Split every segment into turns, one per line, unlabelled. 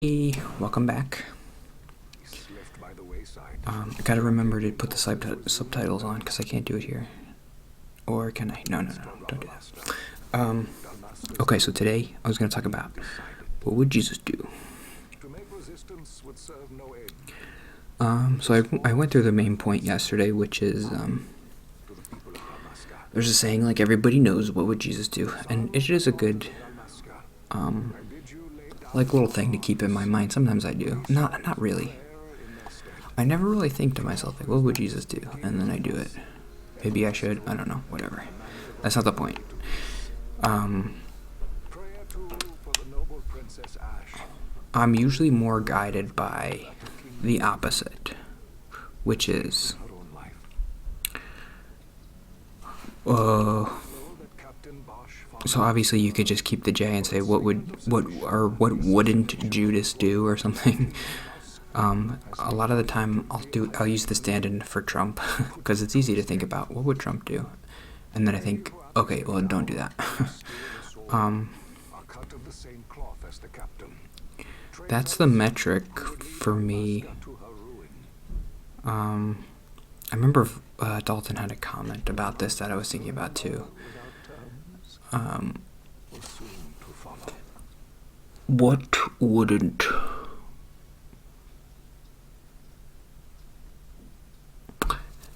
Hey, welcome back. I gotta remember to put the subtitles on because I can't do it here. Or can I? No, don't do that. Okay, so today I was gonna talk about what would Jesus do. So I went through the main point yesterday, which is there's a saying like everybody knows what would Jesus do, and it is a good like little thing to keep in my mind. Sometimes I do, not really. I never really think to myself like, what would Jesus do, and then I do it. Maybe I should. I don't know. Whatever. That's not the point. I'm usually more guided by the opposite, which is so obviously you could just keep the J and say what wouldn't Judas do or something. A lot of the time I'll use the stand-in for Trump because it's easy to think about what would Trump do, and then I think, okay, well, don't do that. That's the metric for me. I remember Dalton had a comment about this that I was thinking about too. What wouldn't?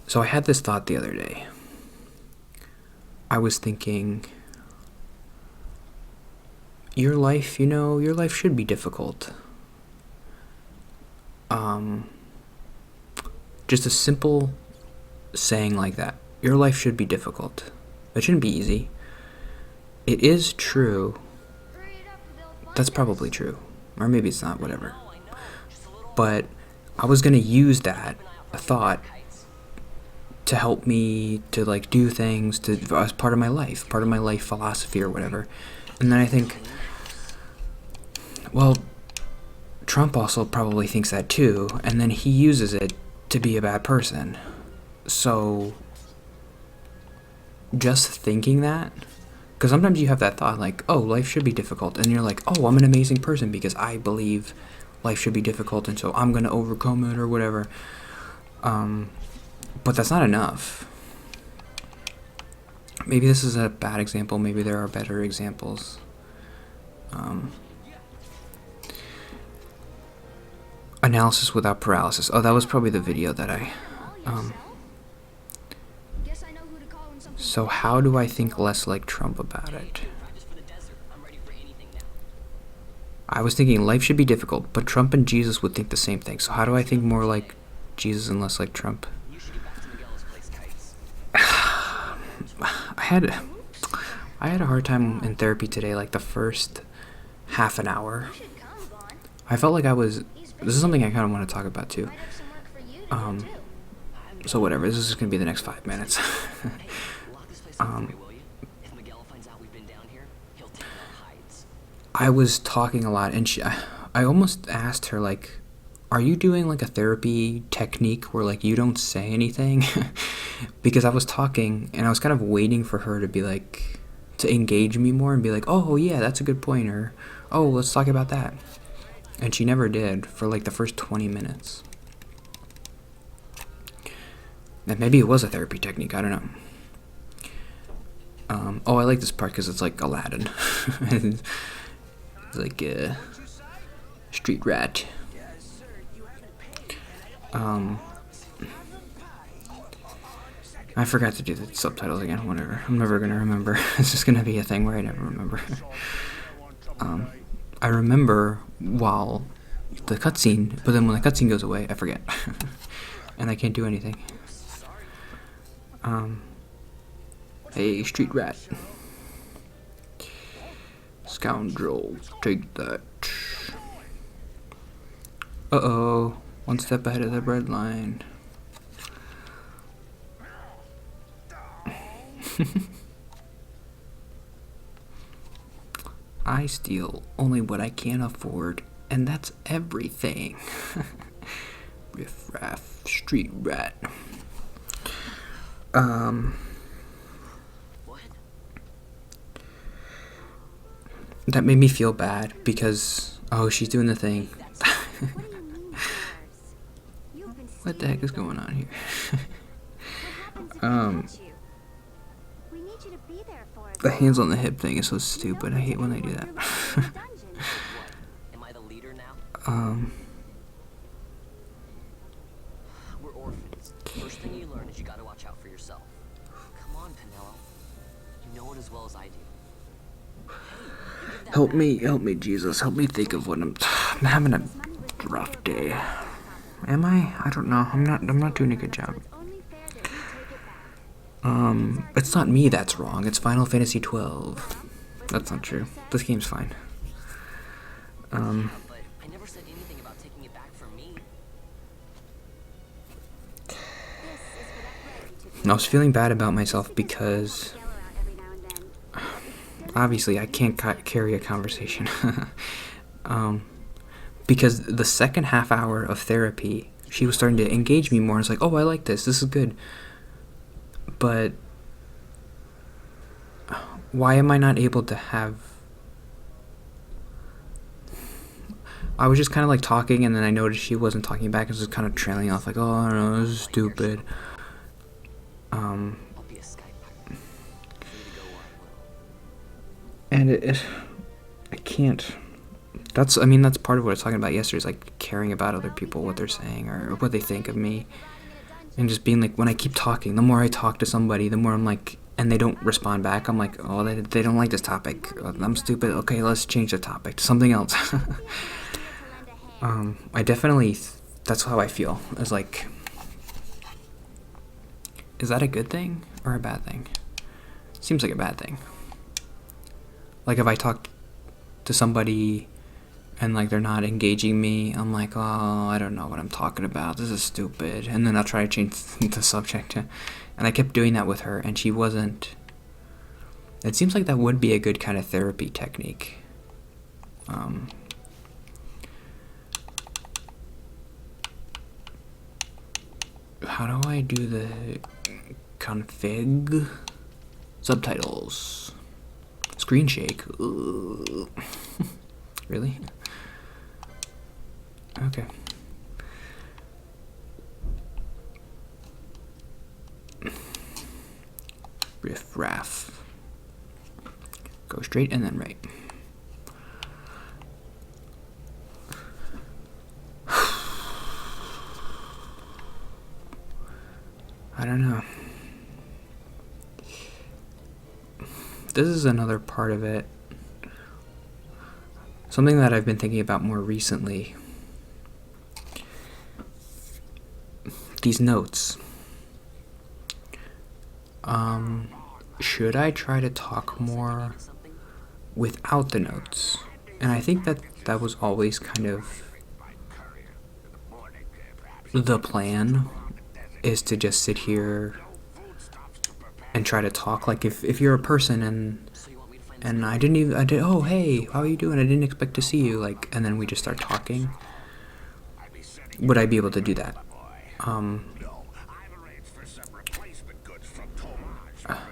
So I had this thought the other day. I was thinking, your life should be difficult. Just a simple saying like that. Your life should be difficult. It shouldn't be easy. It is true. That's probably true. Or maybe it's not, whatever. But I was going to use that, a thought, to help me to like do things as part of my life philosophy or whatever. And then I think, well, Trump also probably thinks that too, and then he uses it to be a bad person. So just thinking that, because sometimes you have that thought like, oh, life should be difficult, and you're like, oh, I'm an amazing person because I believe life should be difficult, and so I'm going to overcome it or whatever. But that's not enough. Maybe this is a bad example. Maybe there are better examples. Analysis without paralysis. Oh, that was probably the video that I... So how do I think less like Trump about it? I was thinking life should be difficult, but Trump and Jesus would think the same thing. So how do I think more like Jesus and less like Trump? I had a hard time in therapy today, like the first half an hour. I felt like this is something I kind of want to talk about too. So whatever, this is going to be the next 5 minutes. I was talking a lot, and I almost asked her, like, are you doing like a therapy technique where like you don't say anything? Because I was talking and I was kind of waiting for her to be like, to engage me more and be like, oh yeah, that's a good point, or oh, let's talk about that. And she never did for like the first 20 minutes. And maybe it was a therapy technique, I don't know. Oh, I like this part because it's like Aladdin. It's like a street rat. I forgot to do the subtitles again, whatever. I'm never gonna remember. It's just gonna be a thing where I never remember. I remember while the cutscene, but then when the cutscene goes away, I forget. And I can't do anything. Hey, street rat. Scoundrel, take that. Uh-oh. One step ahead of the bread line. I steal only what I can afford, and that's everything. Riff raff, street rat. That made me feel bad because Oh, she's doing the thing.
What do you mean yours? You've been
What the heck is
stealing
going on here?
What happens if we catch you? We need you to be there for us.
The hands on the hip thing is so stupid. I hate when they do that.
Am I the leader now?
um,
We're orphans. First thing you learn is you gotta watch out for yourself. Come on, Penello. You know it as well as I do.
help me, Jesus. Help me think of what I'm having a rough day. Am I? I don't know. I'm not doing a good job.
It's only fair that we take it back.
It's not me that's wrong. It's Final Fantasy 12. That's not true. This game's fine.
But I never said anything about taking it back from me.
This is for that bread you took.
I was feeling bad about myself because
Yell out every now and then.
obviously I can't carry a conversation. Because the second half hour of therapy, she was starting to engage me more. It's like, oh, I like this. This is good. But why am I not able to have... I was just kind of like talking, and then I noticed she wasn't talking back. It was just kind of trailing off, like, oh, I don't know, this is stupid.
I'll be a Skype pirate. Free to go where I will.
And I can't... That's part of what I was talking about yesterday, is like caring about other people, what they're saying, or what they think of me. And just being like, when I keep talking, the more I talk to somebody, the more I'm like, and they don't respond back, I'm like, oh, they don't like this topic. I'm stupid. Okay, let's change the topic to something else. I definitely, that's how I feel. It's like, is that a good thing or a bad thing? Seems like a bad thing. Like if I talk to somebody and like they're not engaging me, I'm like, oh, I don't know what I'm talking about. This is stupid. And then I'll try to change the subject. And I kept doing that with her, and she wasn't. It seems like that would be a good kind of therapy technique. How do I do the config? Subtitles. Screen shake. Ugh. Really? Okay. Riff raff. Go straight and then right. I don't know. This is another part of it. Something that I've been thinking about more recently. These notes. Should I try to talk more without the notes? And I think that was always kind of the plan, is to just sit here and try to talk. Like if you're a person and I did, oh hey, how are you doing? I didn't expect to see you, like, and then we just start talking. Would I be able to do that?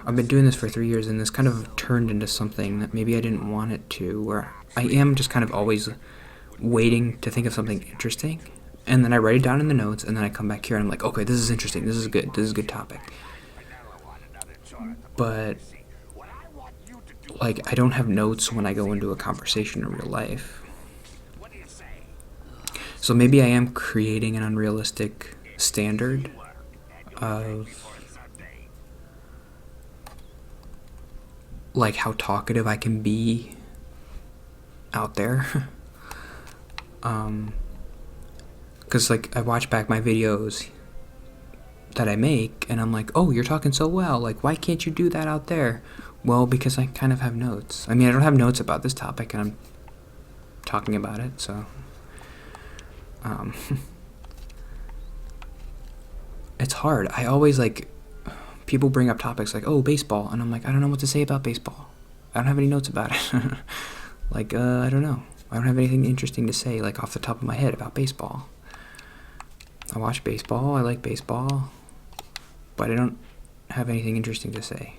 I've been doing this for 3 years, and this kind of turned into something that maybe I didn't want it to, where I am just kind of always waiting to think of something interesting, and then I write it down in the notes, and then I come back here and I'm like, okay, this is interesting, this is good, this is a good topic. But like, I don't have notes when I go into a conversation in real life. So maybe I am creating an unrealistic standard of like how talkative I can be out there. Because like I watch back my videos that I make and I'm like, oh, you're talking so well, like why can't you do that out there? Well, because I kind of have notes. I mean, I don't have notes about this topic and I'm talking about it, so it's hard. I always like, people bring up topics like, oh, baseball, and I'm like, I don't know what to say about baseball. I don't have any notes about it. Like, I don't know. I don't have anything interesting to say, like, off the top of my head about baseball. I watch baseball, I like baseball, but I don't have anything interesting to say.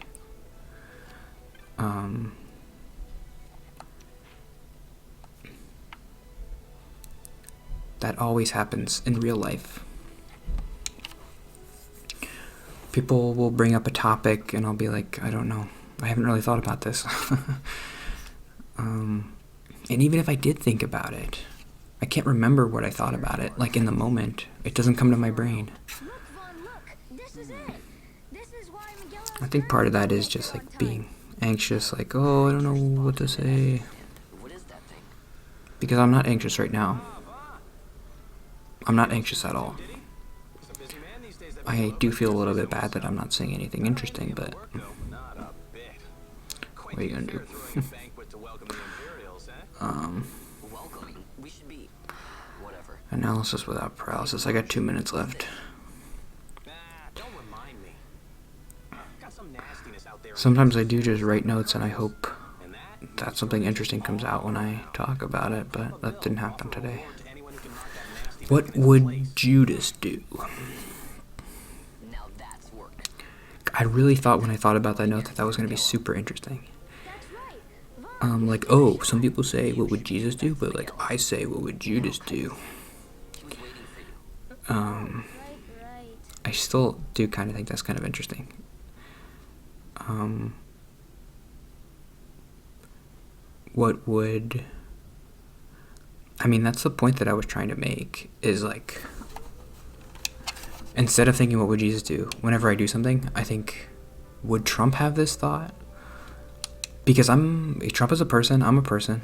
That always happens in real life. People will bring up a topic and I'll be like, I don't know. I haven't really thought about this. And even if I did think about it, I can't remember what I thought about it. Like in the moment, it doesn't come to my brain.
Look, Vaughn, look. This is it. This is why Miguel
I think part of that is just like being anxious, like, oh, I don't know what to say.
What is that thing?
Because I'm not anxious right now. I'm not anxious at all. I do feel a little bit bad that I'm not saying anything interesting, but what are you gonna do?
Welcoming. We should be. Whatever.
Analysis without paralysis. I got 2 minutes left.
Don't remind me. Got some nastiness out there.
Sometimes I do just write notes and I hope
And
that something interesting comes out when I talk about it, but that didn't happen today.
to anyone who can knock that nasty
What would Judas do?
Now that's work.
I really thought when I thought about that note that was going to be super interesting.
That's right.
Like, oh, some people say, what would Jesus do? But, like, I say, what would Judas do?
He was waiting for you.
Right.
I still do kind of think that's kind of interesting. What would... I mean, that's the point that I was trying to make, is, like... Instead of thinking, what would Jesus do? Whenever I do something, I think, would Trump have this thought? Because Trump is a person, I'm a person.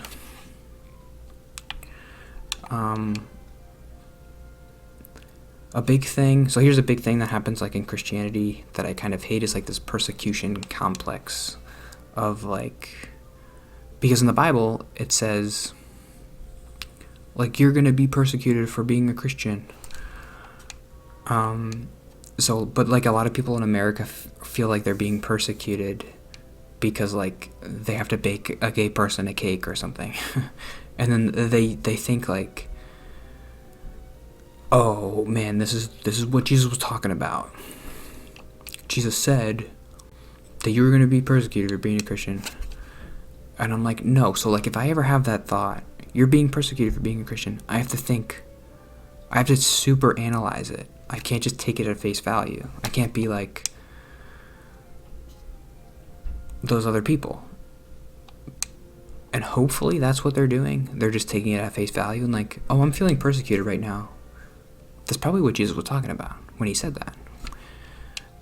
A big thing, so here's a big thing that happens like in Christianity that I kind of hate, is like this persecution complex of like, because in the Bible it says like you're gonna be persecuted for being a Christian. So, but like a lot of people in America feel like they're being persecuted because like they have to bake a gay person a cake or something. And then they think like, oh man, this is what Jesus was talking about. Jesus said that you were going to be persecuted for being a Christian. And I'm like, no. So like if I ever have that thought, you're being persecuted for being a Christian, I have to super analyze it. I can't just take it at face value. I can't be like those other people. And hopefully that's what they're doing. They're just taking it at face value and like, oh, I'm feeling persecuted right now. That's probably what Jesus was talking about when he said that.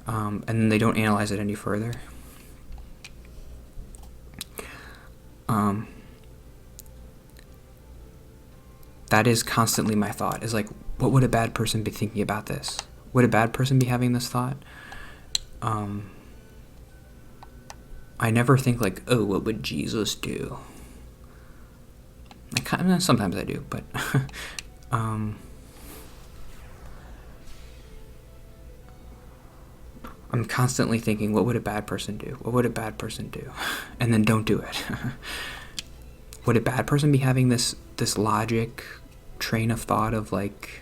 And then they don't analyze it any further. That is constantly my thought, is like, what would a bad person be thinking about this? Would a bad person be having this thought? I never think like, oh, what would Jesus do? Sometimes I do, but I'm constantly thinking, what would a bad person do? What would a bad person do? And then don't do it. Would a bad person be having this logic train of thought of like,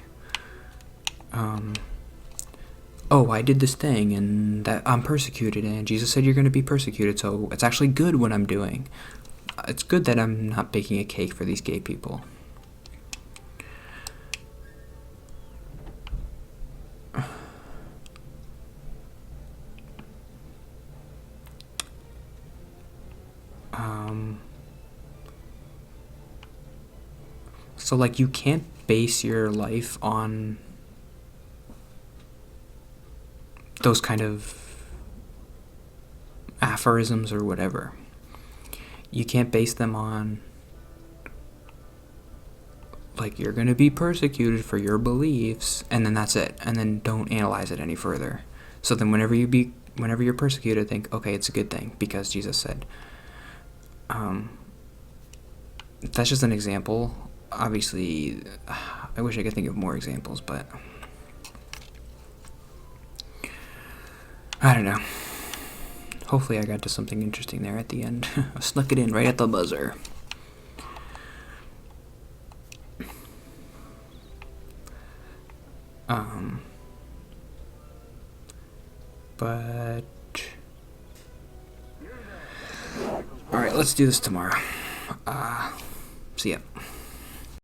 oh, I did this thing and that I'm persecuted and Jesus said you're going to be persecuted, so it's actually good what I'm doing. It's good that I'm not baking a cake for these gay people. So like you can't base your life on those kind of aphorisms or whatever. You can't base them on like you're going to be persecuted for your beliefs and then that's it, and then don't analyze it any further. So then whenever you're persecuted, think, okay, it's a good thing because Jesus said. That's just an example. Obviously, I wish I could think of more examples, but I don't know. Hopefully I got to something interesting there at the end. I snuck it in right at the buzzer. But alright, let's do this tomorrow. See ya.